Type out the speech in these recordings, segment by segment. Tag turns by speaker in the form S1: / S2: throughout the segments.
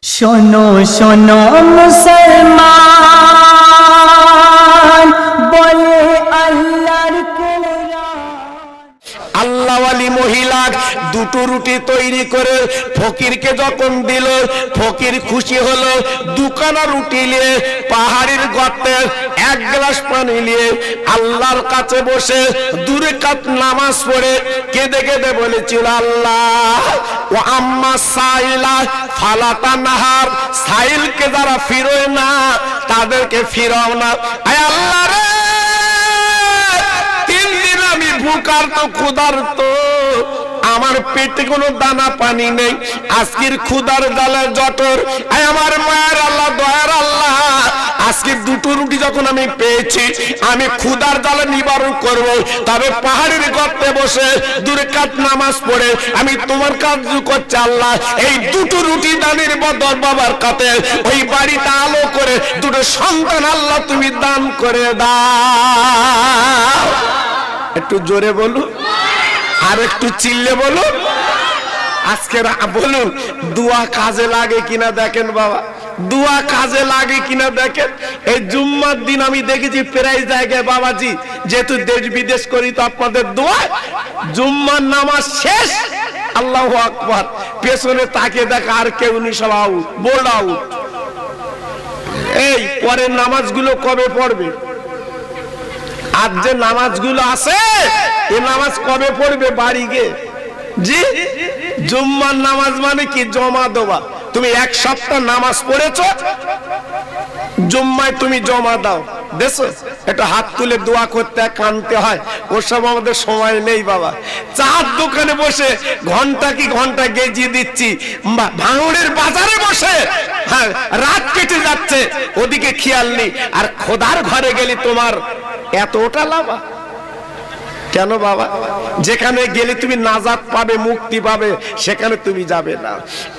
S1: শোনো শোনো মুসলমান, বলে আল্লাহর কোরআন।
S2: আল্লাহওয়ালি মহিলা দুটো রুটি তৈরি করে ফকিরকে যখন দিল, ফকির খুশি হলো। দুখানা রুটি নিয়ে পাহাড়ের গর্তে এক গ্লাস পানি নিয়ে আল্লাহর কাছে বসে 2 রাকাত নামাজ পড়ে কেঁদে কেঁদে বলেছিল, আল্লাহ ও আম্মা সাইলা ফালাতা নাহার, সাইলকে যারা ফিরোয় না তাদেরকে ফিরাও না। আয় আল্লাহ রে, 3 দিন আমি ভুকার্ত ক্ষুধার্ত, আমার পেটে কোনো দানা পানি নেই, আজকের ক্ষুধার জ্বালা জঠর। আয় আমার মায়ের আল্লাহ, দয়ার আল্লাহ, আজকে 2টো রুটি যখন আমি পেয়েছি, আমি ক্ষুধার জ্বালা নিবারণ করব। তবে পাহাড়ের গর্তে বসে 2 রাকাত নামাজ পড়ে আমি তোমার কাজ করছি আল্লাহ। এই 2টো রুটি দানের বদল বাবার কাছে ওই বাড়িতে আলো করে 2টো সন্তান আল্লাহ তুমি দান করে দাও। একটু জোরে বলুন, আর একটু চিল্লে বলুন। আজকে বলুন, দোয়া কাজে লাগে কিনা দেখেন বাবা, দোয়া কাজে লাগে কিনা দেখেন। এই জুম্মার দিন আমি দেখেছি প্রায় জায়গায় বাবাজি, যেহেতু দেশ বিদেশ করি তো আপনাদের দোয়া, জুম্মার নামাজ শেষ, আল্লাহু আকবার, পেছনে তাকে দেখা আর কেউ নি, সব আউট, বোল্ড আউট। এই পরের নামাজগুলো কবে পড়বে? আর যে নামাজগুলো আছে এ নামাজ কবে পড়বে বাড়ি গিয়ে? জি, জুম্মার নামাজ মানে কি? জমা দেওয়া। তুমি 1 সপ্তাহ নামাজ পড়েছো, জুম্মায় তুমি জমা দাও। দেখো, একটু হাত তুলে দোয়া করতে কানতে হয়, ওসব আমাদের সময় নেই বাবা। চার দোকানে বসে ঘন্টা কি ঘন্টা গেজিয়ে দিচ্ছি, ভাঙড়ের বাজারে বসে রাত কেটে যাচ্ছে, ওদিকে খেয়াল নেই। আর খোদার ঘরে গেলে তোমার এতটা লাভ কেন বাবা? যেখানে গেলে তুমি নাজাত পাবে, মুক্তি পাবে, সেখানে তুমি যাবে না।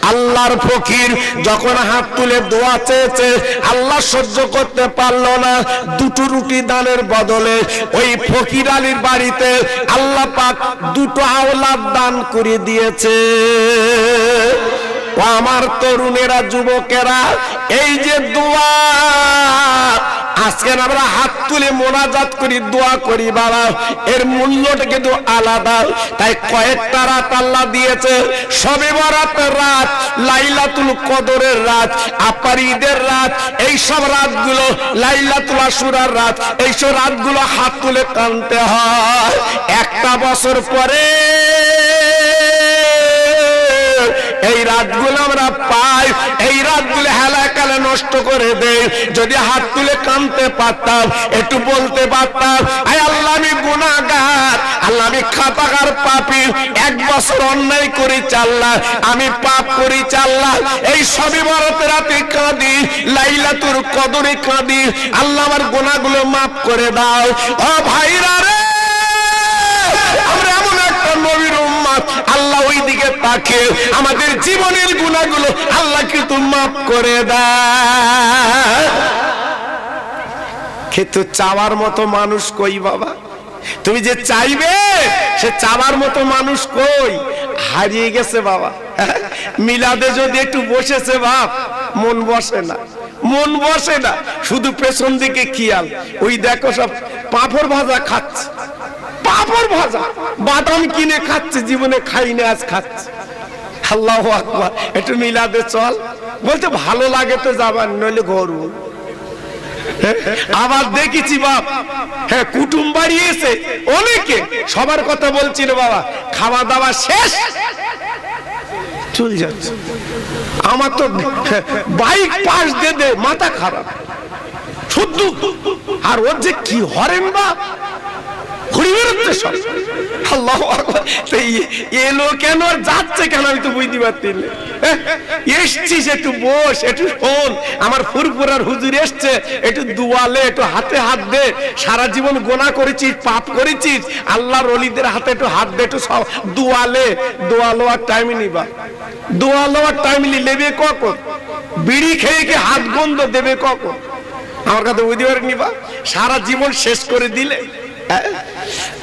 S2: আল্লাহর ফকির যখন হাত তুলে দোয়া চেয়েছে, আল্লাহ সহ্য করতে পারলো না। 2টো রুটি দানের বদলে ওই ফকির আলীর বাড়িতে আল্লাহ পাক 2টো আওলাদ দান করে দিয়েছে। ও আমার তরুণেরা, যুবকেরা, এই যে দোয়া আজকে আমরা হাত তুলে মোনাজাত করি, দোয়া করি বাবা, এর মূল্যটা কিন্তু আলাদা। তাই কয়েকটা রাত আল্লাহ দিয়েছে, শবে বরাতের রাত, লাইলাতুল কদরের রাত, আপার ঈদের রাত, এই সব রাতগুলো, লাইলাতুল আশুরার রাত, এই সব রাতগুলো হাত তুলে কানতে হয়। একটা বছর পরে এই রাতগুলো আমরা পাই, এই রাতগুলো হেলাকালে নষ্ট করে দেয়। যদি হাত তুলে কানতে পারতাম, একটু বলতে পারতাম, আয় আল্লাহ আমি গুনাহগার, আল্লাহ আমি খাতাকার পাপী, 1 বছর অন্যায় করি আল্লাহ, আমি পাপ করি আল্লাহ, এই শবে বরাতের রাতে কাঁদি, লাইলাতুল কদরে কাঁদি, আল্লাহ আমার গুনাহগুলো মাফ করে দাও। ও ভাইরা রে, আমরা এমন একটা নবীর উম্মত, আল্লাহ ওই দিকে তাকিয়ে আমাদের জীবনের গুনাহগুলো আল্লাহ কিন্তু মাফ করে দেয়। কিন্তু চাওয়ার মতো মানুষ কই বাবা? তুমি যে চাইবে সে চাওয়ার মতো মানুষ কই? হারিয়ে গেছে বাবা। মিলাদে যদি একটু বসেছে বাপ, মন বসে না, মন বসে না, শুধু পেছন দিকে খেয়াল। ওই দেখো সব পাঁপড় ভাজা খাচ্ছে, পাঁপড় ভাজা, বাদাম কিনে খাচ্ছে, জীবনে খাইনি, আজ খাচ্ছে। আল্লাহু আকবার, একটু মিলাদে চল, বলতে ভালো লাগে তো যাবার, নইলে গরু। আবার দেখেছি বাপ, হ্যাঁ, কুটুম বাড়িয়েছে অনেকে, সবার কথা বলছিল বাবা, খাওয়া দাওয়া শেষ, চল যাচ্ছে। আমার তো বাইক পাশ দিয়ে দে, মাথা খারাপ শুদ্ধ। আর ওর যে কি হরেন বাপ, ঘুরে বেরোচ্ছে সব। আল্লাহু আকবার, এলো কেন আর যাচ্ছে কেন আমি তো বুঝতে পারছি না। এসছিস, একটু বস, একটু শোন, আমার ফুরফুরার হুজুর এসছে, একটু দুয়ালে, একটু হাতে হাত দে। সারা জীবন গোনা করেছিস, পাপ করেছিস, আল্লাহর ওলিদের হাতে একটু হাত দে, একটু দুয়ালে। দোয়ালো আর টাইম নিবা, দোয়ালো আর টাইম নেবে কখন? বিড়ি খেয়ে কি হাত গন্ধ দেবে কখন? আমার কথা বুঝতে পারেন নিবা, সারা জীবন শেষ করে দিলে।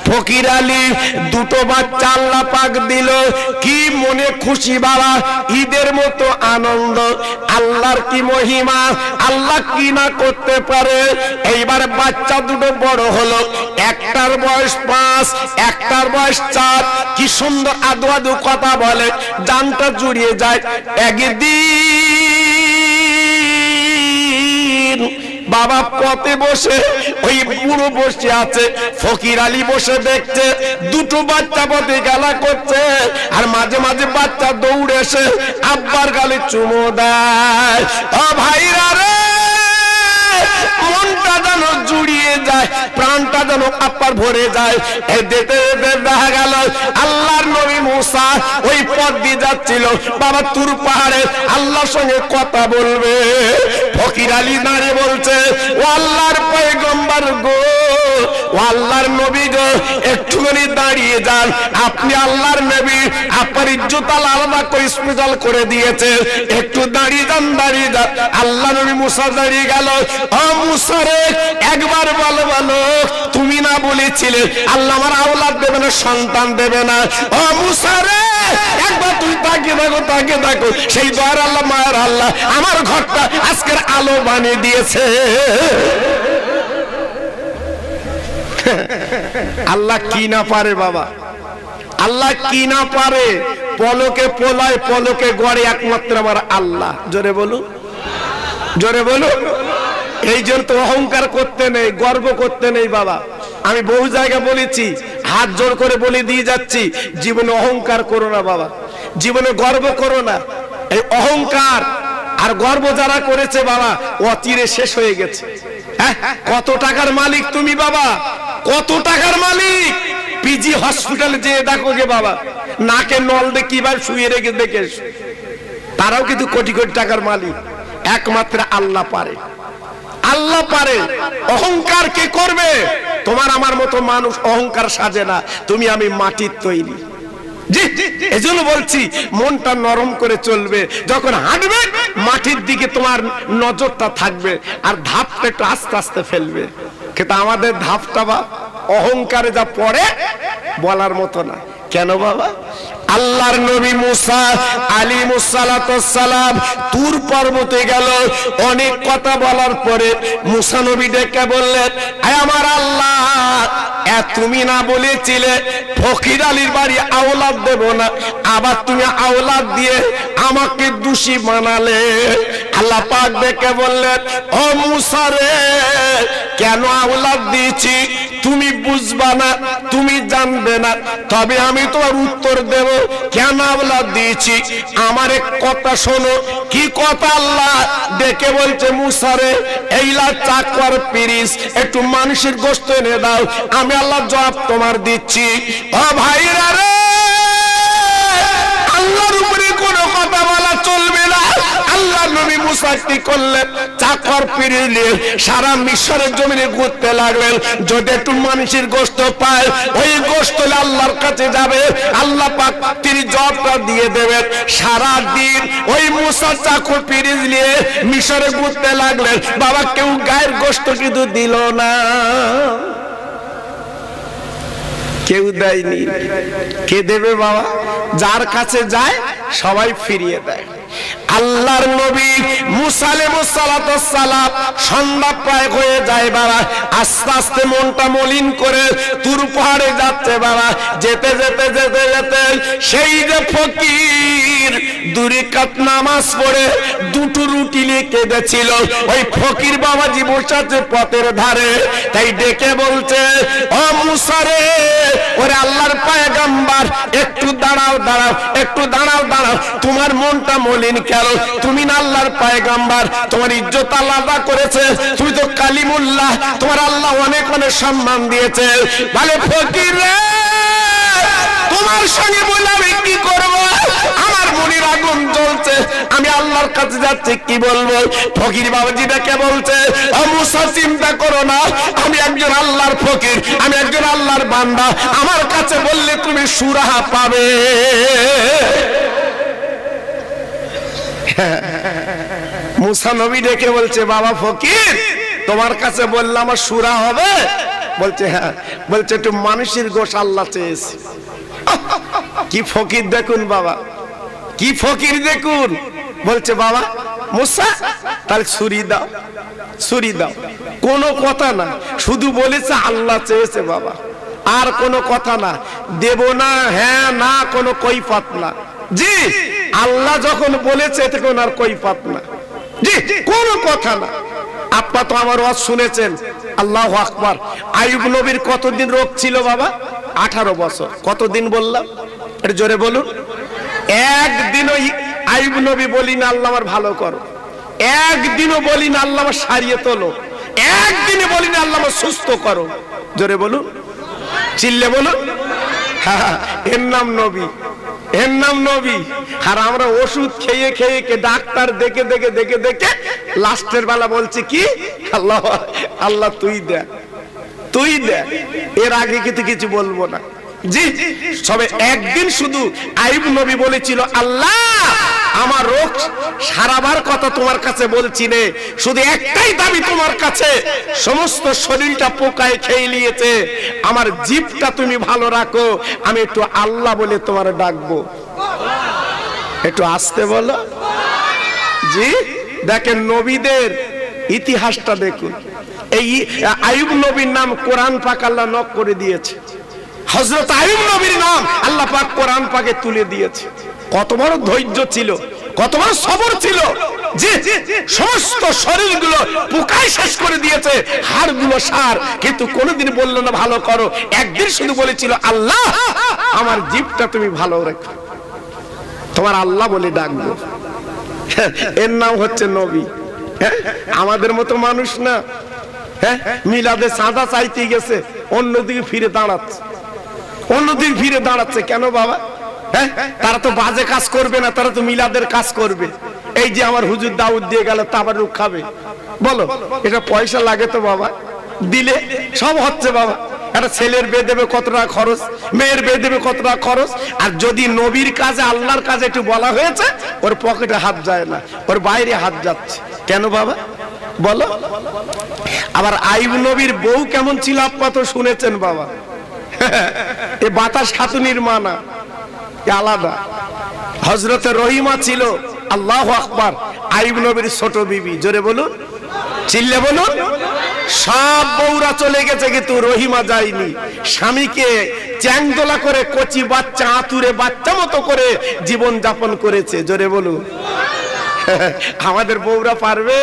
S2: ফকির আলী দুটো বাচ্চা আল্লাহ পাক দিল, কি মনে খুশি বাবা, ঈদের মতো আনন্দ। আল্লাহর কি মহিমা, আল্লাহ কি না করতে পারে। এইবার বাচ্চা দুটো বড় হলো, একটার বয়স 5, একটার বয়স 4। কি সুন্দর আদু আদু কথা বলে, জানটা জুড়িয়ে যায়। একদিন বাবা পথে বসে ওই বুড়ো বসে আছে, ফকির আলী বসে দেখছে দুটো বাচ্চা পথে খেলা করছে, আর মাঝে মাঝে বাচ্চা দৌড়ে এসে আব্বার গালে চুমো দেয়। ও ভাইরা রে, মনটা যেন জুড়িয়ে যায়, প্রাণটা যেন আব্বার ভরে যায়। যেতে যেতে দেখা গেল আল্লাহর নবী মুসা ওই পথ দিয়ে যাচ্ছিল। বাবা তুর পাহাড়ে আল্লাহর সঙ্গে কথা বলবে। ফকির আলী দাঁড়িয়ে বলছে, ও আল্লাহর পয়গম্বর গো, ও আল্লাহর নবী গো, একটুখানি দাঁড়িয়ে যান, আপনি আল্লাহর নবী, আপনার ইজ্জত আলাদা করে স্পেশাল করে দিয়েছে, একটু দাঁড়িয়ে যান, দাঁড়িয়ে যান। আল্লাহ নবী মুসা দাঁড়িয়ে গেল। ও মুসা রে, একবার বলো বলো, তুমি না বলেছিলে আল্লাহ আমার আওলাদ দেবে না, সন্তান দেবে না? ও মুসা রে, একবার তুই তাকিয়ে দেখো, তাকিয়ে দেখো, সেই দয়ার আল্লাহ, মায়ের আল্লাহ আমার ঘরটা আজকের আলো বানিয়ে দিয়েছে। আল্লাহ কি না পারে বাবা, আল্লাহ কি না পারে। পলকে পোলায়, পলকে গড়ে একমাত্র আমার আল্লাহ। জোরে বলুন, জোরে বলুন। এই জন্য তো অহংকার করতে নেই, গর্ব করতে নেই বাবা। আমি বহু জায়গা বলেছি, হাত জোর করে বলে দিয়ে যাচ্ছি, জীবনে অহংকার করো না বাবা, জীবনে গর্ব করো না। এই অহংকার আর গর্ব যারা করেছে বাবা, অচিরে শেষ হয়ে গেছে। হ্যাঁ, কত টাকার মালিক তুমি বাবা, কত টাকার মালিক। পিজি হসপিটালে যেয়ে দেখো গে বাবা, নাকে নল দিয়ে কিভাবে শুয়ে রেখে দেখে, তারাও কিন্তু কোটি কোটি টাকার মালিক। একমাত্র আল্লাহ পারে, আল্লাহ পারে। অহংকার কে করবে? তোমার আমার মতো মানুষ অহংকার সাজে না, তুমি আমি মাটির তৈরি। জি, এজন্য বলছি মনটা নরম করে চলবে, যখন হাঁটবে মাটির দিকে তোমার নজরটা থাকবে, আর ধাপটা একটু আস্তে আস্তে ফেলবে। কিন্তু আমাদের ধাপটা বা অহংকারে যা পড়ে বলার মতো না। কেন বাবা? আল্লাহর নবী মুসা আলাইহিস সালাম তুর পর্বতে গেল, অনেক কথা বলার পরে মুসা নবী ডেকে বললেন, আমার আল্লাহ, তুমি না বলেছিলে ফকির আলীর বাড়ি আওলাদ দেব না, আবার তুমি আওলাদ দিয়ে আমাকে দোষী বানালে। আল্লাহ পাক ডেকে বললেন, ও মুসা রে, কেন আওলাদ দিয়েছি তুমি বুঝবা না, তুমি জানবে না, তবে আমি তোমার উত্তর দেব কেন আওলাদ দিয়েছি। আমার এক কথা শোনো। কি কথা? আল্লাহ ডেকে বলছে, মুসা রে, এইলা চাকর পিরিস, একটু মানুষের গোশত এনে দাও, আমি আল্লাহ জবাব তোমার দিচ্ছি। ও ভাইরা রে, আল্লাহর উপরে কোনো কথা বলা চলবে না। আল্লাহ নবী মুসা কি করলেন? চাকর পিরিলে সারা মিশরের জমিনে ঘুরতে লাগলেন, যদি একটু মানুষের গোশত পায় ওই গোশত আল্লাহর কাছে যাবে, আল্লাহ পাক তিনি জবাবটা দিয়ে দেবেন। সারা দিন ওই মুসা চাকর পিরিজ নিয়ে মিশরে ঘুরতে লাগলেন বাবা, কেউ গায়ের গোশত কিন্তু দিল না, কেউ দেয়নি। কে দেবে বাবা? যার কাছে যায় সবাই ফিরিয়ে দেয়। আল্লাহর নবী মুসা আলাইহিস সালাম সন্ধ্যা প্রায় হয়ে যায় বাবা, আস্তে আস্তে মনটা মলিন করে তুর পাহাড়ে যাচ্ছে বাবা। যেতে যেতে যেতে যেতে সেই যে ফকির দুই রাকাত নামাজ পড়ে দুটো রুটি নিয়ে কেঁদেছিল, ওই ফকির বাবাজি বসে আছে পথের ধারে। তাই ডেকে বলছে, ও মুসা রে, ওরে আল্লাহর পয়গম্বর, একটু দাঁড়াও দাঁড়াও, একটু দাঁড়াও দাঁড়াও, তোমার মনটা মলিন কেন? তুমি না আল্লাহর পয়গম্বর, তোমার ইজ্জত আলাদা করেছে, তুমি তো কালিমুল্লাহ, তোমার আল্লাহ অনেক অনেক সম্মান দিয়েছে। বলে ফকির রে, তোমার সঙ্গে বলে আমি কি করব? আমার মনের আগুন জ্বলছে, আমি আল্লাহর কাছে যাচ্ছি, কি বলবো? ফকির বাবাজি ডেকে বলছে, ও মুসা, চিন্তা করো না, আমি একজন আল্লাহর ফকির, আমি একজন আল্লাহর বান্দা, আমার কাছে বললে তুমি সুরাহা পাবে। মুসা নবী ডেকে বলছে, বাবা ফকির, তোমার কাছে বললে আমার সুরা হবে? বলছে হ্যাঁ। বলছে একটু মানুষের গোশ আল্লাহ চেয়েছে। কি ফকির দেখুন বাবা, কি ফকির দেখুন। বলছে বাবা মুসা তাহলে ছুরি দাও, ছুরি দাও। কোনো কথা না, শুধু বলেছে আল্লাহ চেয়েছে বাবা, আর কোনো কথা না। দেব না, হ্যাঁ না, কোনো কৈফাত না। জি, আল্লাহ যখন বলেছে এতে কোনো আর কৈফাত না। জি, কোনো কথা না। আপনি তো আমার ওয়াজ শুনেছেন, আল্লাহু আকবার। আইয়ুব নবীর কতদিন রোগ ছিল বাবা? 18 বছর। কতদিন বললাম? এটা জোরে বলুন। একদিনও আইয়ুব নবী বলি না আল্লাহ আমার ভালো করো, একদিনও বলি না আল্লাহ আমার সারিয়ে তোলো, একদিনে বলি না আল্লাহ আমার সুস্থ করো। জোরে বলুন, চিল্লে বলুন। হ্যাঁ, এর নাম নবী, এর নাম নবী। আর আমরা ওষুধ খেয়ে খেয়ে ডাক্তার দেখে দেখে দেখে দেখে লাস্টের বেলা বলছি কি আল্লাহ আল্লাহ তুই দেখ, তুই দেখ, এর আগে কিন্তু কিছু বলবো না। জি, সবে একদিন শুধু আইয়ুব নবী বলেছিল আল্লাহ আমার রোগ সারাবার কথা তোমার কাছে বলছি রে, শুধু একটাই দাবি তোমার কাছে, সমস্ত শরীরটা পোকায় খেয়ে নিয়েছে, আমার জিভটা তুমি ভালো রাখো, আমি একটু আল্লাহ বলে তোমার ডাকবো। একটু আসতে বলো। জি, দেখেন নবীদের ইতিহাসটা দেখুন। এই আইয়ুব নবীর নাম কোরআন পাক আল্লাহ নক করে দিয়েছে। হযরত আইয়ুব নবীর নাম আল্লাহ পাক কোরআন পাকে তুলে দিয়েছে। কত বড় ধৈর্য ছিল, কত বড় সবর ছিল। যে সমস্ত শরীরগুলো পোকায় শেষ করে দিয়েছে, হাড়গুলো সার, কিন্তু কোনোদিন বললো না ভালো করো। একদিন শুধু বলেছিল আল্লাহ আমার জিভটা তুমি ভালো রাখো, তোমার আল্লাহ বলে ডাকবো। এর নাম হচ্ছে নবী। আমাদের মতো মানুষ না। হ্যাঁ, মিলাদে চাঁদা চাইতে গেছে, অন্যদিকে ফিরে দাঁড়াচ্ছে, অন্যদিকে ফিরে দাঁড়াচ্ছে। কেন বাবা? হ্যাঁ, তারা তো বাজে কাজ করবে না, তারা তো মিলাদের কাজ করবে। এই যে আমার হুজুর দাউদ দিয়ে গেল, তাবারুক খাবে, বলো এটা পয়সা লাগে তো বাবা, দিলে সব হচ্ছে বাবা। একটা ছেলের বিয়ে দেবে কত টাকা খরচ, মেয়ের বিয়ে দেবে কত টাকা খরচ। আর যদি নবীর কাজে আল্লাহর কাজে একটু বলা হয়েছে, ওর পকেটে হাত যায় না, ওর বাইরে হাত যাচ্ছে। কেন বাবা বলো? আবার আইয়ুব নবীর বউ কেমন ছিল আপনারা তো শুনেছেন বাবা। এ বাতাস খাতুনির মা না, আলাদা। হযরতে রহিমা ছিল, আল্লাহু আকবার, আইয়ুব নবীর ছোট বিবি। জোরে বলুন, চিল্লে বলুন। সব বউরা চলে গেছে কিন্তু রহিমা যায়নি। স্বামীকে চ্যাংদোলা করে কচি বাচ্চা আতুরে বাচ্চা মতো করে জীবন যাপন করেছে। জোরে বলুন। আমাদের বউরা পারবে?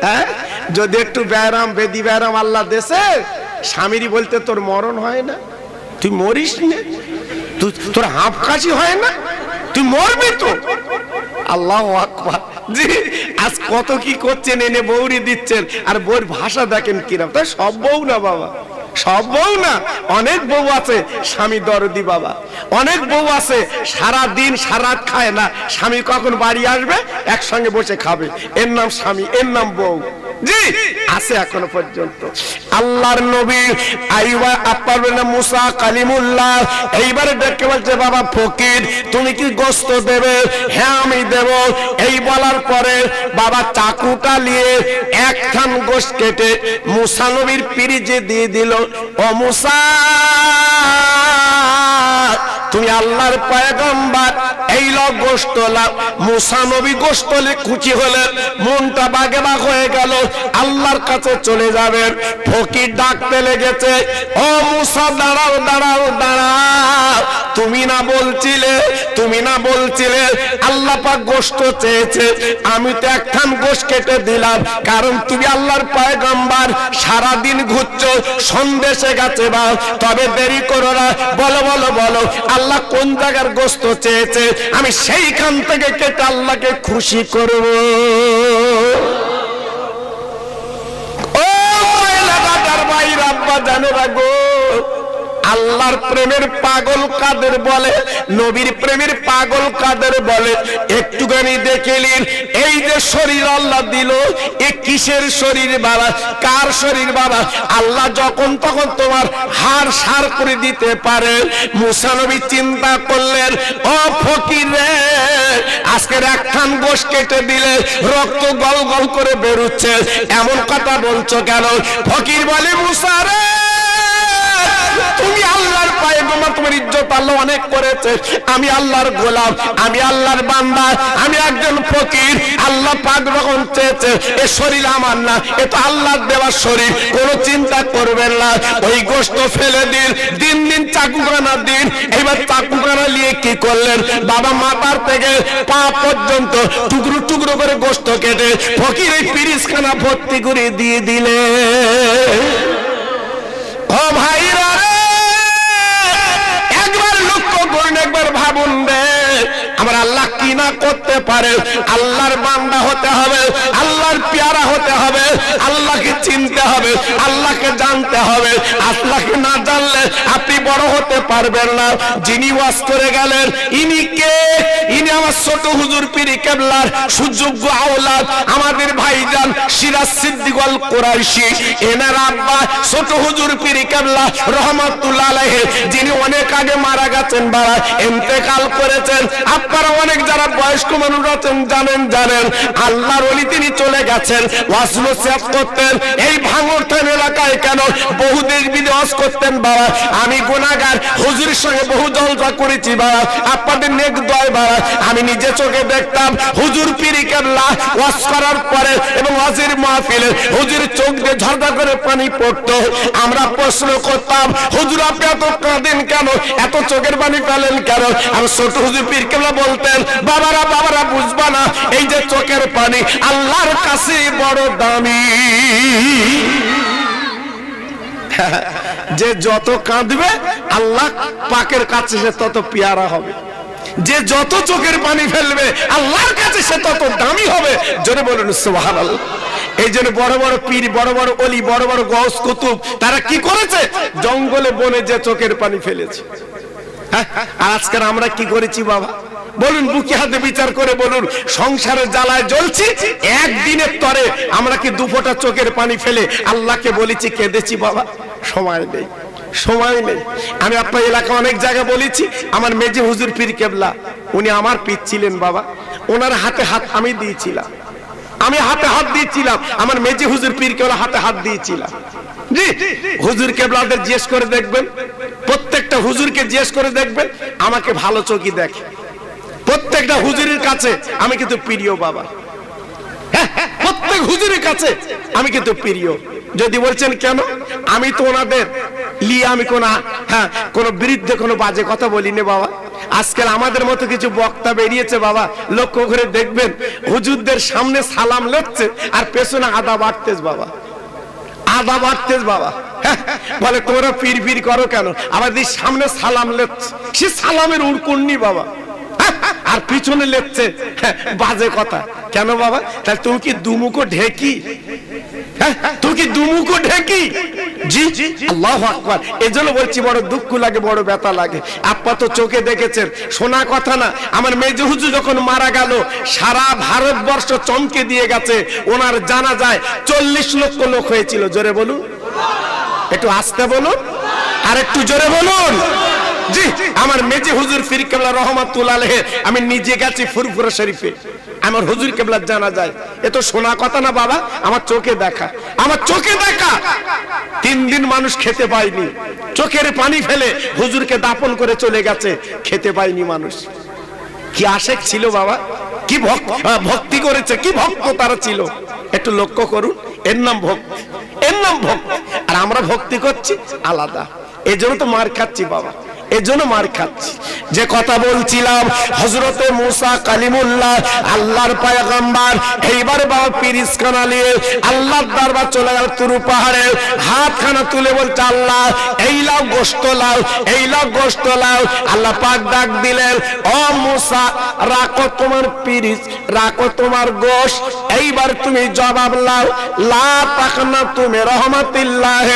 S2: হ্যাঁ, যদি একটু ব্যায়াম বেদি ব্যায়াম আল্লাহ দেশে, স্বামীরই বলতে তোর মরণ হয় না, তুই মরিস না, তোর হাঁপ কাশি হয় না, তুই মরবি তো। আল্লাহু আকবার। জি, আজ কত কি করছেন, এনে বউরি দিচ্ছেন, আর বউর ভাষা দেখেন কিরকম। তাই সব বউ না বাবা, সব বউ না। অনেক বউ আছে স্বামী দরদি বাবা, অনেক বউ আছে সারা দিন সারা রাত খায় না, স্বামী কখন বাড়ি আসবে একসঙ্গে বসে খাবে, এর নাম স্বামী, এর নাম বউ। জি, আছে এখনো পর্যন্ত। আল্লাহর নবী আইয়ুব আপনার নাম মুসা কালিমুল্লাহ, এইবারে ডেকে বলছে বাবা ফকির তুমি কি গোশত দেবে? হ্যাঁ আমি দেব। এই বলার পরে বাবা চাকুটা নিয়ে একখান গোশত কেটে মুসা নবীর পিরিজে দিয়ে দিল। ও মুসা, তুমি আল্লাহর পয়গম্বর, এই লোক গোশত লাও। মুসা নবী গোশত লে খুশি হলেন, মনটা বাগে বাগ হয়ে গেল, আল্লাহর কাছে চলে যাবেন। ফকির ডাকতে লেগেছে, ও মুসা দাঁড়াও দাঁড়াও দাঁড়াও, তুমি না বলছিলে, তুমি না বলছিলে আল্লাহ পাক গোশত চেয়েছে, আমি তো একখান গোশত কেটে দিলাম, কারণ তুমি আল্লাহর পয়গম্বর, সারা দিন ঘুরছো, সন্দেশে গেছে বা, তবে দেরি করো না, বলো বলো বলো আল্লাহ কোন জায়গার গোশত চেয়েছে, আমি সেইখান থেকে কেটে আল্লাহকে খুশি করব। ও এলাকার ভাই রাব্বা জানো রাগো, আল্লাহর প্রেমের পাগল কাদের বলে, নবীর প্রেমের পাগল কাদের বলে, একটুখানি দেখে নিন। এই যে শরীর আল্লাহ দিল, এ কিসের শরীর বাবা, কার শরীর বাবা? আল্লাহ যখন তখন তোমার হাড় সার করে দিতে পারে। মুসা নবী চিন্তা করলেন, ও ফকির রে, আজকের একখান গোশ কেটে দিলে রক্ত গল গল করে বেরোচ্ছে, এমন কথা বলছো কেন? ফকির বলে মুসা রে, তুমি আল্লাহর পায়ে গোমা, তোমার ইজ্জত আল্লাহ অনেক করেছে। আমি আল্লাহর গোলাম, আমি আল্লাহর বান্দা, আমি একজন ফকির। আল্লাহ পাক যখন চেয়েছে এ শরীর আমার না, এ তো আল্লাহর দেওয়া শরীর, কোনো চিন্তা করবেন না। ওই গোশত ফেলে দিন, দিন দিন চাকুখানা দিন। এইবার চাকুখানা নিয়ে কি করলেন বাবা, মাথার থেকে পা পর্যন্ত টুকরো টুকরো করে গোশত কেটে ফকির এই পিরিজখানা ভর্তি করে দিয়ে দিলে। ও ভাইরা রে, একবার লক্ষ্য করুন, একবার ভাবুন রে, আমার আল্লাহ কি না করতে পারে। আল্লাহর বান্দা হতে হবে, আল্লাহর পেয়ারা হতে হবে, আল্লাহকে চিনতে হবে, আল্লাহকে জানতে হবে। আল্লাহকে না জানলে আপনি বড় হতে পারবেন না। যিনি ওয়াজ করে গেলেন ইনি কে? ইনি আমার ছোট হুজুর পীর কেবলার সুযোগ্য আওলাদ, আমাদের ভাইজান সিরাজ সিদ্দিক আল কুরাইশি। এনার আব্বা ছোট হুজুর পীর কেবলা রহমাতুল্লাহ আলাইহি, যিনি অনেক আগে মারা গেছেন, বাবা ইন্তেকাল করেছেন। আপনারা অনেক যারা বয়স্ক মানুষ আছেন জানেন, আল্লাহর ওলি তিনি চলে গেছেন। ওয়াজ নসিহত করতেন এই ভাঙড়থান এলাকায়, কেন বহু দেশ বিদেশ করতেন। বাবা আমি গুনাহগার, হুজুরের সঙ্গে বহু জলসা করেছি বাবা, আপনাদের নেক দয় বাবা। আমি নিজে চোখে দেখতাম হুজুর পীর কেবলা ওয়াজ করার পরে এবং ওয়াজের মাহফিলে হুজুরের চোখ দিয়ে ঝরঝর করে পানি পড়তো। আমরা প্রশ্ন করতাম, হুজুর আপনি এত কাঁদেন কেন, এত চোখের পানি ফেলেন কেন? আমি ছোট হুজুর পীর কেবলা বলতেন, বাবারা বাবারা বুঝবা না, এই যে চোখের পানি আল্লাহর কাছে বড় দামি। যে যত কাঁদবে আল্লাহ পাকের কাছে সে তত পেয়ারা হবে, যে যত চোখের পানি ফেলবে আল্লাহর কাছে সে তত দামি হবে। জোরে বলুন সুবহানাল্লাহ। এই জন্য বড় বড় পীর, বড় বড় ওলি, বড় বড় গৌস কুতুব তারা কি করেছে? জঙ্গলে বনে যে চোখের পানি ফেলেছে। আর আজকাল আমরা কি করেছি বাবা বলুন, বুকে হাতে বিচার করে বলুন। সংসারের জ্বালায় জ্বলছি, একদিনের তরে আমরা কি দুফোঁটা চোখের পানি ফেলে আল্লাহকে বলেছি, কেঁদেছি বাবা? সময় নেই, সময় নেই। আমি আপনার এলাকা অনেক জায়গায় বলেছি, আমার মেজে হুজুর পীর কেবলা উনি আমার পীর ছিলেন বাবা, ওনার হাতে হাত আমি দিয়েছিলাম, আমি হাতে হাত দিয়েছিলাম, আমার মেজে হুজুর পীর কেবলা হাতে হাত দিয়েছিলাম। জি, হুজুর কেবলাদের জিজ্ঞেস করে দেখবেন, প্রত্যেকটা হুজুরকে জিজ্ঞেস করে দেখবেন, আমাকে ভালো চোখই দেখে। প্রত্যেকটা হুজুরের কাছে আমি কিন্তু প্রিয় বাবা, প্রত্যেক হুজুরের কাছে আমি কিন্তু প্রিয়। যদি বলছেন কেন, আমি তো ওনাদের লিয়ে আমি কোন বিরুদ্ধে কোনো বাজে কথা বলিনি বাবা। আজকাল আমাদের মতো কিছু বক্তা বেরিয়েছে বাবা, লক্ষ্য করে দেখবেন হুজুরদের সামনে সালাম লেখছে আর পেছনে আদা বাড়তেছ বাবা, আদা বাড়তেছ বাবা। বলে তোমরা পীর পীর করো কেন? আমাদের সামনে সালাম লেখছে, সে সালামের উড়কুন্নি বাবা, আর পিছনে লেখছে বাজে কথা। কেন বাবা? তাহলে তুমি কি দুমুখো ঢেকি? তুমি কি দুমুখো ঢেকি? জি আল্লাহু আকবার। এজন্য বলছি বড় দুঃখ লাগে, বড় ব্যথা লাগে। আপা তো চোখে দেখেছেন, শোনা কথা না। আমার মেজো হুজুর যখন মারা গেল, সারা ভারতবর্ষ চমকে দিয়ে গেছে। ওনার জানাজায় 40 লক্ষ লোক হয়েছিল। জোরে বলুন, একটু আস্তে বলুন, আর একটু জোরে বলুন। জি, আমার মেজে হুজুর পীর কেবলা রহমাতুল্লাহ আলাইহি, আমি নিজে গেছি ফুরফুরা শরীফে, আমার হুজুর কেবলা জানা যায়। এ তো শোনা কথা না বাবা, আমার চোখে দেখা, আমার চোখে দেখা। 3 দিন মানুষ খেতে পায়নি, চোখের পানি ফেলে হুজুরকে দাফন করে চলে গেছে, খেতে পায়নি মানুষ। কি আশেক ছিল বাবা, কি ভক্তি করেছে, কি ভক্ত তারা ছিল। একটু লক্ষ্য করুন, এর নাম ভক্তি, এর নাম ভক্তি। আর আমরা ভক্তি করছি আলাদা, এই জন্য তো মার খাচ্ছি বাবা, এজন্য মার খাচ্ছি। যে কথা বলছিলাম, হযরতে মুসা কালিমুল্লাহ আল্লাহর পয়গম্বর, এইবার বাবা পিরিজখানা নিয়ে আল্লাহর দরবার চলে গেল তুরু পাহাড়ে। হাতখানা তুলে বলছে, আল্লাহ এই লাও গোশত লাও, এই লাও গোশত লাও। আল্লাহ পাক ডাক দিলেন, ও মুসা রাখো তোমার পিরিজ, রাখো তোমার গোশত। এইবার তুমি জবাব লাও, লা তাকনা তুমি রহমাতিল্লাহ,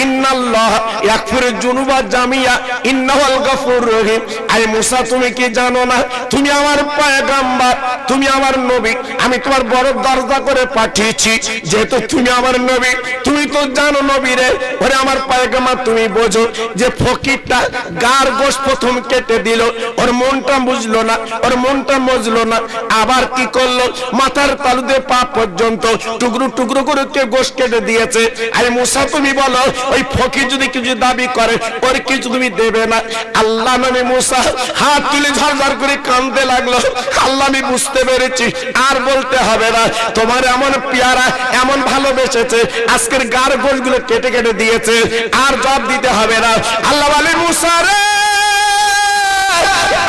S2: ইন্নাল্লাহ ইয়াগফিরু যুনুবা জামিয়া, ইন্নাহু আল গফুর রহিম। আই মুসা তুমি কি জানো না, তুমি আমার পয়গম্বর, তুমি আমার নবী, আমি তোমার বড় দরজা করে পাঠিয়েছি। যেহেতু তুমি আমার নবী, তুমি তো জানো নবী রে, ওরে আমার পয়গম্বর তুমি বোঝো যে ফকিরটা গার গোশ প্রথম কেটে দিল, ওর মনটা বুঝলো না, ওর মনটা মজলো না, আবার কি করলো, মাথার তালু দিয়ে পা পর্যন্ত টুকরো টুকরো করে কে গোশ কেটে দিয়েছে। আই মুসা তুমি বলো ওই ফকির যদি কিছু দাবি করে ওর কিছু তুমি দেবে না। আল্লাহ নবী মুসা হাত তুলে ঝরঝর করে কাঁদতে লাগলো, আল্লাহ আমি বুঝতে পেরেছি আর বলতে হবে না, তোমার এমন পেয়ারা এমন ভালোবেসেছে আজকের গার গোশগুলো কেটে কেটে দিয়েছে, আর জবাব দিতে হবে না। আল্লাহ বলে মুসা রে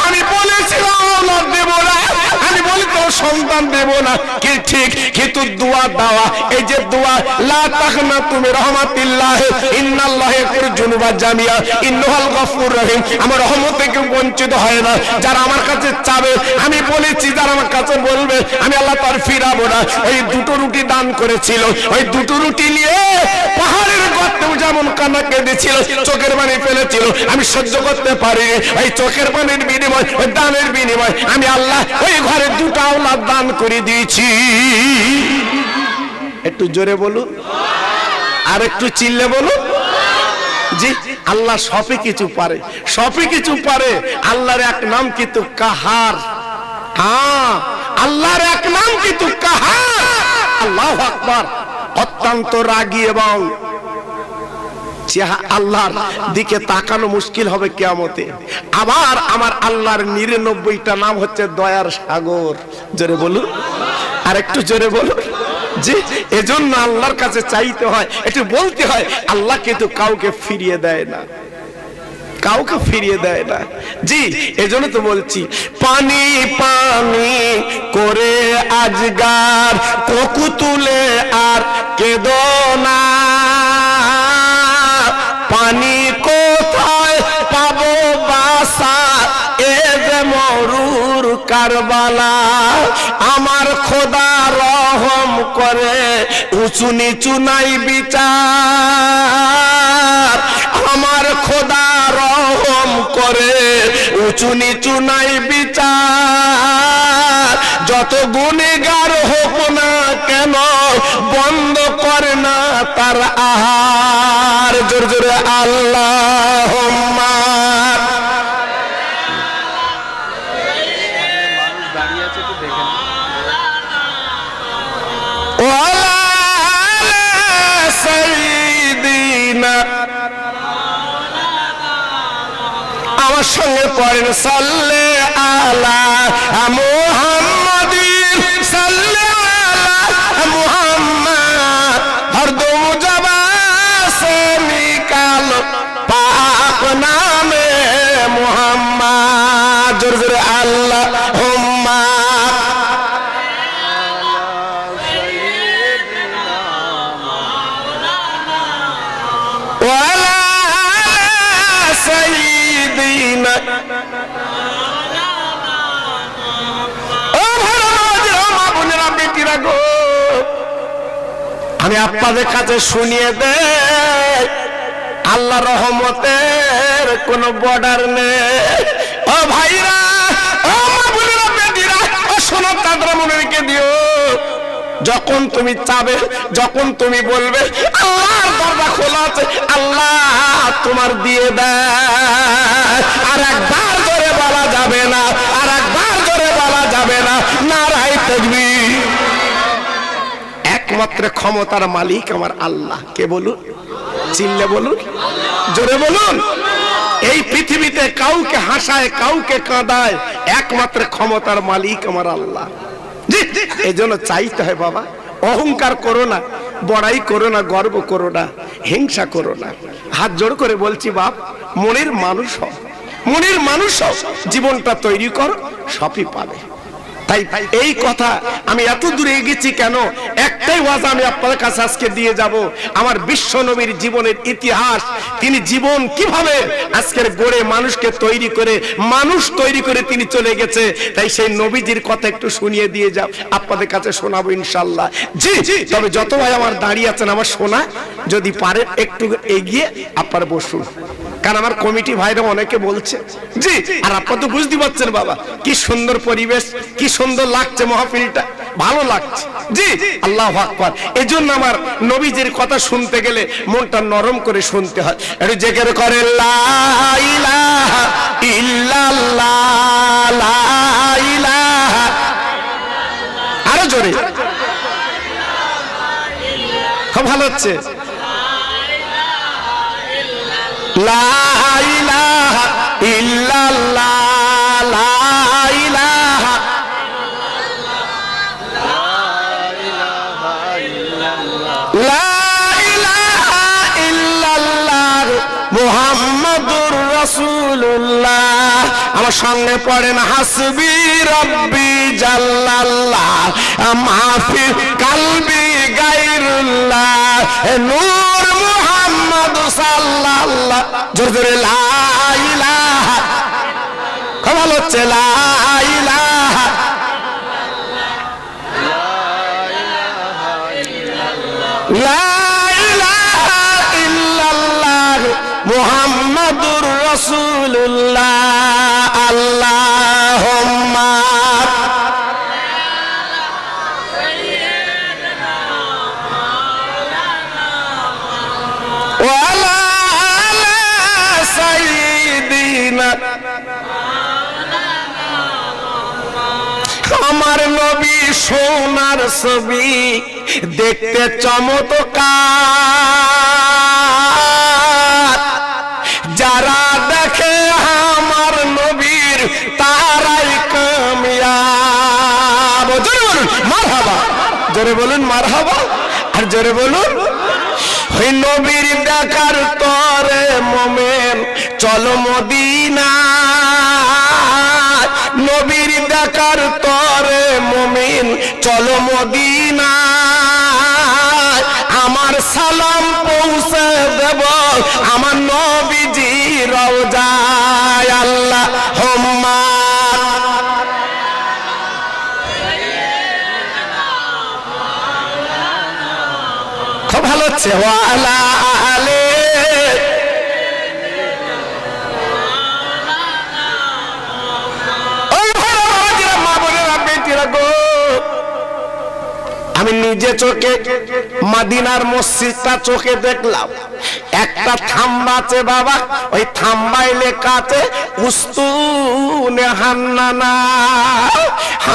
S2: আমি বলেছিলাম আওলাদ দেব না, আমি বলি তো সন্তান দেব না, কি ঠিক কিন্তু দোয়া দেওয়া, এই যে দোয়া লা তাকনাতু মির রাহমাতিল্লাহ ইন্নাল্লাহা ইয়াগফিরু যুনুবা জামিয়া ইন্নাহুল গফুর রহিম। আমার রহমত থেকে বঞ্চিত হয় না, যারা আমার কাছে চাবে আমি বলেছি, যারা আমার কাছে বলবে আমি আল্লাহ তার ফিরাবো না। ওই দুটো রুটি দান করেছিল, ওই দুটো রুটি নিয়ে পাহাড়ের গর্তে যেমন কান্না কেঁদেছিল, চোখের পানি ফেলেছিল, আমি সহ্য করতে পারি। এই চোখের পানির বিনিময়, ওই দানের বিনিময় আমি আল্লাহ ওই ঘরে দুটো আওলাদ দান করে দিয়েছি। একটু জোরে বলুন, আর একটু চিল্লে বলুন। জি, আল্লাহ সবই কিছু পারে, সবই কিছু পারে। আল্লাহর এক নাম কিন্তু কাহার। হ্যাঁ, আল্লাহর এক নাম কিন্তু কাহার। আল্লাহু আকবার। অত্যন্ত রাগী এবং আল্লাহর দিকে তাকানো মুশকিল হবে কিয়ামতে। আবার আমার আল্লাহর 99টা নাম হচ্ছে দয়ার সাগর। জোরে বলুন, আর একটু জোরে বলুন। জি, এজন্য আল্লাহর কাছে চাইতে হয়, একটু বলতে হয়। আল্লাহ কিন্তু কাউকে ফিরিয়ে দেয় না, কাউকে ফিরিয়ে দেয় না। জি, এজন্য তো বলছি পানি পানি করে আজগার কোকু তুলে আর কেঁদো না, পানি কোথায় পাবো বাসা এ যে মরুর কারবালা, আমার খোদা রহম করে উঁচু নিচু নাই বিচার, আমার খোদা রহম করে উঁচু নিচু নাই বিচার, যত গুনেগার হোক না কেন বন্ধ করে না তার আহার। জোরে জোরে আল্লাহুম্মা। আমার সঙ্গে পড়েন সাল্লে আলা মুহাম্মাদিন, সাল্লে আলা মুহাম্মাদ, হরদম জবান সে নিকালো পাক নামে মুহাম্মাদ। জোরে জোরে আল্লাহুম্মা। আমি আপনাদের কাছে শুনিয়ে দেই, আল্লাহ রহমতের কোনো বর্ডার নেই। ও ভাইরা, ও মা বোনেরা, বেটিরা, ও শোনো, তাদের মনে রেখে দিও, যখন তুমি চাবে, যখন তুমি বলবে আল্লাহর দরজা খোলা আছে, আল্লাহ তোমার দিয়ে দেয়। আর একবার জোরে বলা যাবে না, আর একবার জোরে বলা যাবে না, নারায়ে তাকবীর। একমাত্র ক্ষমতার মালিক আমার আল্লাহ। কে বলুন? চিল্লে বলুন, জোরে বলুন। এই পৃথিবীতে কাউকে হাসায়, কাউকে কাঁদায়, একমাত্র ক্ষমতার মালিক আমার আল্লাহ। এই জন্য চাইতে হয় বাবা, অহংকার করো না, বড়াই করো না, গর্ব করো না, হিংসা করো না। হাত জোড় করে বলছি বাপ, মনের মানুষ হও, মনের মানুষ হও, জীবনটা তৈরি করো, সবই পাবে। তাই এই কথা আমি এত দূরে এগেছি কেন, একটাই ওয়াজ আমি আপনাদের কাছে আজকে দিয়ে যাব। আমার বিশ্ব নবীর জীবনের ইতিহাস, তিনি জীবন কিভাবে আজকের গড়ে মানুষকে তৈরি করে, মানুষ তৈরি করে তিনি চলে গেছে। তাই সেই নবীজির কথা একটু শুনিয়ে দিয়ে যাও, আপনাদের কাছে শোনাবো ইনশাআল্লাহ। জি, তবে যত ভাই আমার দাঁড়িয়ে আছেন, আমার শোনা যদি পারেন একটু এগিয়ে আপনারা বসুন, কারণ আমার কমিটি ভাইরা অনেকে বলছে। জি, আর আপনারা তো বুঝতে পারছেন বাবা, কি সুন্দর পরিবেশ, কি সুন্দর লাগছে মাহফিলটা, ভালো লাগছে। জি, আল্লাহু আকবার। এজন্য আমার নবীজির কথা শুনতে গেলে মনটা নরম করে শুনতে হয়। একটু জিকির করে লা ইলাহা ইল্লাল্লাহ, লা ইলাহা, আরো জোরে, খুব ভালো হচ্ছে। লা ইলাহা ইল্লাল্লাহ, লা ইলাহা লা ইলাহা ইল্লাল্লাহ মুহাম্মাদুর রাসূলুল্লাহ। আমার সঙ্গে পড়েন হাসবি রব্বি জাল্লাল্লাহ মাফি কালবি গায়রুল্লাহ নূর মুহাম্মদ সাল্লাল্লাহ। জোরে জোরে লা ইলাহা, খুব ভালো হচ্ছে লা ইলাহা লা ইলাহা ইল্লাল্লাহ মুহাম্মাদুর রাসূলুল্লাহ। আল্লাহুম্মা ওয়া আলা সাইয়্যিদিনা। আমার নবী সোনার ছবি দেখতে চমৎকার, যারা দেখে আমার নবীর তারাই কামিয়াব। জোরে বলুন মারহাবা, জোরে বলুন মারহাবা, আর জোরে বলুন। ওই নবীর দেখার তরে মোমেন চলো মদিনা, নবীর দেখার তরে মুমিন চলো মদিনা। আমার সালাম পৌঁছে দেব আমার নবীজি রওজায়। আল্লাহুম্মা খুব ভালো হচ্ছে ওয়া আলা আলি। আমি নিজে চোখে মদিনার মসজিদটা চোখে দেখলাম। একটা থাম্বা আছে বাবা, ওই থাম্বায় লেখা আছে উস্তুনে হান্নানা।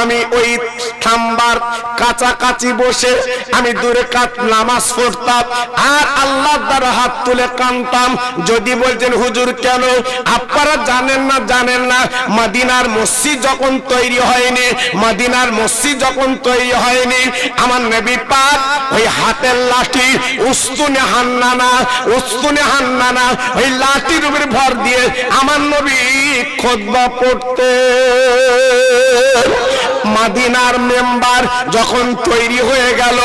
S2: আমি ওই থাম্বার কাছাকাছি বসে আমি দূরে কাত নামাজ পড়তাম আর আল্লাহর দ্বারা হাত তুলে কাঁদতাম। যদি বলছেন হুজুর কেন, আপনারা জানেন না মদিনার মসজিদ যখন তৈরি হয়নি, মদিনার মসজিদ যখন তৈরি হয়নি, আমার নবী পাক ওই হাতের লাঠি উস্তুনে হান্নানা, উস্তুনে হান্নানা ওই লাঠির উপরে ভর দিয়ে আমার নবী খুতবা পড়তে। মদিনার মেম্বার যখন তৈরি হয়ে গেল,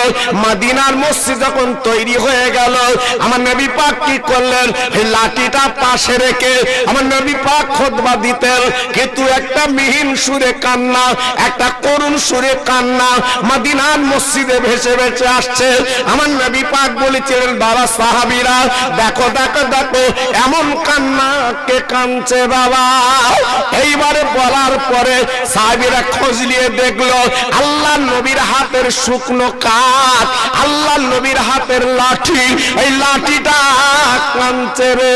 S2: মদিনার মসজিদ যখন তৈরি হয়ে গেল, আমার নবী পাক কি করলেন, এই লাঠিটা পাশে রেখে আমার নবী পাক খুতবা দিতেন। কিন্তু একটা মিহিন সুরে কান্না, একটা করুণ সুরে কান্না মদিনার মসজিদে ভেসে ভেসে আসছে। আমার নবী পাক বলেছিলেন বাবা সাহাবীরা দেখো দেখো দেখো এমন কান্না কে কাঁদছে বাবা। এইবারে বলার পরে সাহাবীরা খোঁজ নিয়ে দেখলো আল্লাহ নবীর হাতের শুকনো কাঠ, আল্লাহ নবীর হাতের লাঠি, এই লাঠিটা কাঁদছে রে।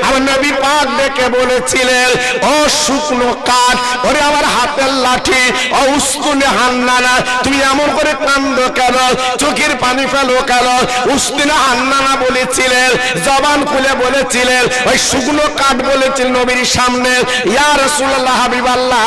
S2: আমার নবী পাক দেখে বলেছিলেন ও শুকনো কাঠ, ওরে আমার হাতের লাঠি, ও উস্তুনে হান্নানা, তুমি এমন করে কান্দো কেন, চোখের পানি ফেলো কেন? উস্তুনে হান্নানা বলেছিলেন, জবান খুলে বলেছিলেন, ওই শুকনো কাঠ বলেছিলেন নবীর সামনে ইয়া রাসূলুল্লাহ হাবিবাল্লাহ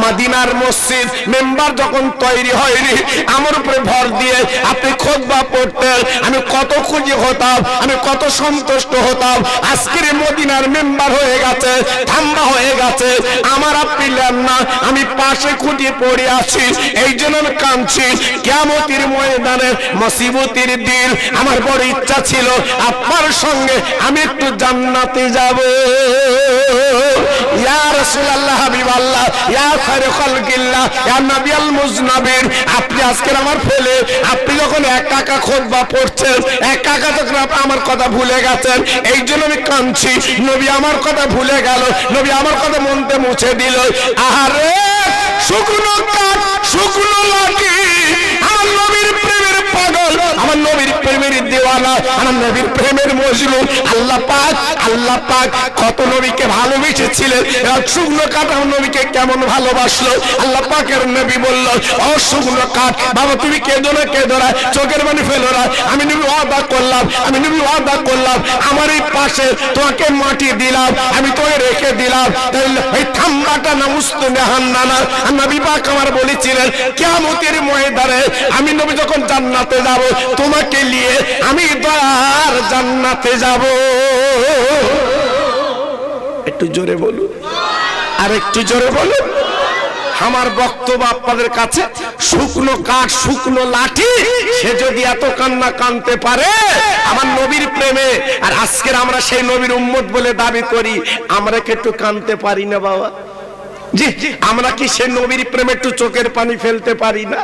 S2: মদিনার মসজিদ মেম্বার যখন তৈরি হয়নি আমার উপরে ভর দিয়ে আপনি খুতবা পড়তেন, আমি কত খুশি হতাম, আমি কত সন্তুষ্ট হতাম। আজকের মদিনার মেম্বার হয়ে গেছে, থাম্বা হয়ে গেছে, আমার আপনি নেন না, আমি পাশে খুঁটিয়ে পড়ে আছি, এই জন্য আমি কাঁদছি। কিয়ামতের ময়দানে মুসিবতের দিন আমার বড় ইচ্ছা ছিল আপনার সঙ্গে আমি একটু জান্নাতে যাব। ইয়া রাসূলুল্লাহ হাবিবাল্লাহ ইয়া খায়রুল খালকিল্লাহ ইয়া নবিয়াল মুজনাবির, আপনি আজকে আমার ফেলে আপনি যখন একা একা খুতবা পড়ছেন, একা একা যখন আমার কথা ভুলে গেছেন, এই জন্য আমি কাঁদছি। নবী আমার কথা ভুলে গেল, নবী আমার কথা মনতে মুছে দিল। আহারে শুকনো কাঠ, শুকনো লাঠি, আমার নবীর প্রেমের পাগল, আমার নবীর প্রেমের দেওয়া দিওয়ানা, আমার নবীর প্রেমের মজনু। আল্লাহ পাক কত নবীকে ভালোবেসেছিলেন, শুকনো কাঠ আমার নবীকে কেমন ভালোবাসলো। আল্লাহ পাকের নবী বলল, ও শুকনো কাঠ বাবা তুমি কেঁদো না, চোখের পানি ফেলো না। আমি নবী ওয়াদা করলাম আমার এই পাশে তোমাকে মাটি দিলাম, আমি তোকে রেখে দিলাম। এই থাম্বাটা নামুস্তুনে হান্নানা, নবী পাক আমার বলেছিলেন কিয়ামতের ময়দানে আমি নবী যখন জান্নাতে যাব তোমাকে নিয়ে আমি দয়ার জান্নাতে যাব। একটু জোরে বলুন, আর একটু জোরে বলুন। আমার বক্তব্য আপনাদের কাছে, শুকনো কাঠ শুকনো লাঠি সে যদি এত কান্না কানতে পারে আমার নবীর প্রেমে, আর আজকের আমরা সেই নবীর উম্মত বলে দাবি করি, আমরা কি একটু কানতে পারি না বাবা? জি, আমরা কি সে নবীর প্রেমে একটু চোখের পানি ফেলতে পারি না?